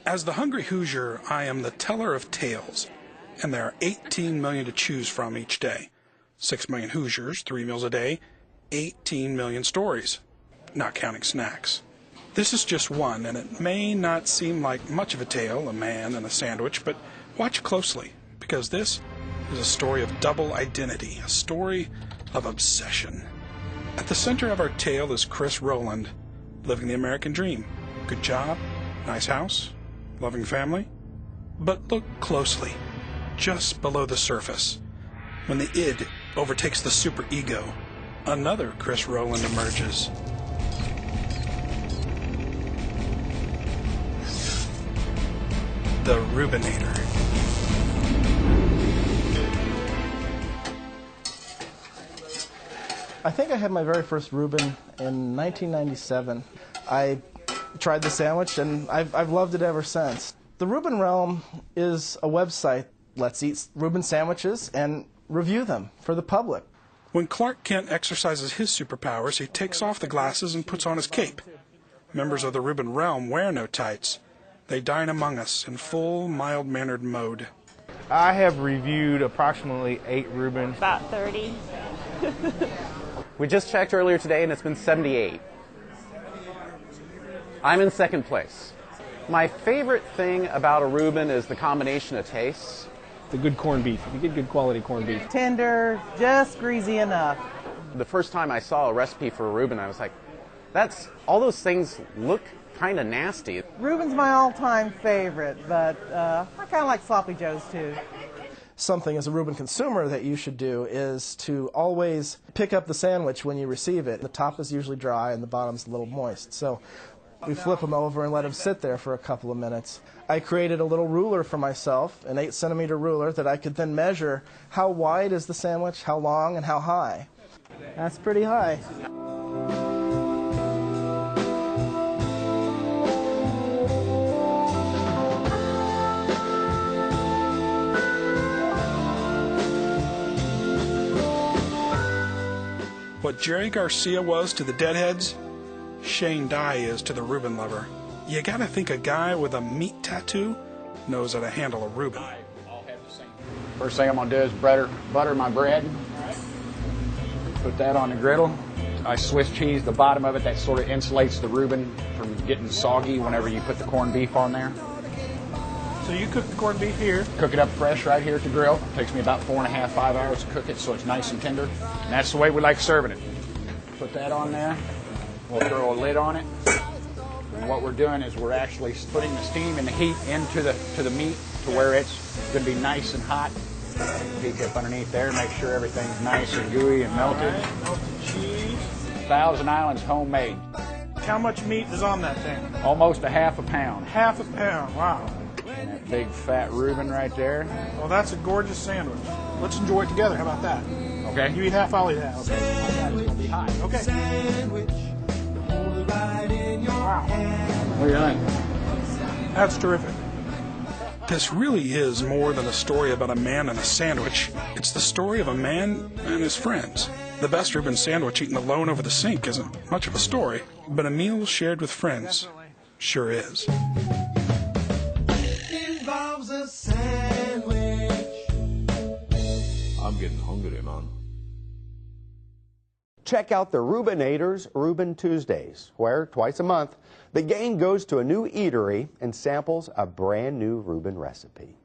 As the Hungry Hoosier, I am the teller of tales, and there are 18 million to choose from each day. 6 million Hoosiers, 3 meals a day, 18 million stories, not counting snacks. This is just one, and it may not seem like much of a tale, a man and a sandwich, but watch closely, because this is a story of double identity, a story of obsession. At the center of our tale is Chris Rowland, living the American dream. Good job, nice house, loving family. But look closely, just below the surface. When the id overtakes the superego, another Chris Rowland emerges. The Reubenator. I think I had my very first Reuben in 1997. I tried the sandwich, and I've loved it ever since. The Reuben Realm is a website. Let's eat Reuben sandwiches and review them for the public. When Clark Kent exercises his superpowers, he takes off the glasses and puts on his cape. Members of the Reuben Realm wear no tights. They dine among us in full, mild-mannered mode. I have reviewed approximately 8 Reubens. About 30. We just checked earlier today, and it's been 78. I'm in second place. My favorite thing about a Reuben is the combination of tastes. The good corned beef. You get good quality corned beef. Tender, just greasy enough. The first time I saw a recipe for a Reuben, I was like, all those things look kind of nasty. Reuben's my all-time favorite, but I kind of like Sloppy Joes too. Something as a Reuben consumer that you should do is to always pick up the sandwich when you receive it. The top is usually dry and the bottom's a little moist. So we flip them over and let them sit there for a couple of minutes. I created a little ruler for myself, an 8-centimeter ruler that I could then measure how wide is the sandwich, how long, and how high. That's pretty high. What Jerry Garcia was to the Deadheads, Shane Dye is to the Reuben lover. You gotta think a guy with a meat tattoo knows how to handle a Reuben. First thing I'm gonna do is butter my bread. Put that on the griddle. I Swiss cheese the bottom of it. That sort of insulates the Reuben from getting soggy whenever you put the corned beef on there. So you cook the corned beef here. Cook it up fresh right here at the grill. Takes me about 4.5, 5 hours to cook it so it's nice and tender. And that's the way we like serving it. Put that on there. We'll throw a lid on it. And what we're doing is we're actually putting the steam and the heat into the meat to where it's going to be nice and hot. Peek up underneath there, make sure everything's nice and gooey and melted. Melted cheese. Thousand Island's homemade. How much meat is on that thing? Almost a half a pound. Half a pound, wow. And that big fat Reuben right there. Well, that's a gorgeous sandwich. Let's enjoy it together. How about that? Okay. You eat half, I'll eat half. Okay. It's gonna be hot. Okay. Wow. What do you think? That's terrific. This really is more than a story about a man and a sandwich. It's the story of a man and his friends. The best Reuben sandwich eaten alone over the sink isn't much of a story, but a meal shared with friends sure is. Involves a sandwich. I'm getting hungry, man. Check out the Reubenators Reuben Tuesdays, where twice a month the gang goes to a new eatery and samples a brand new Reuben recipe.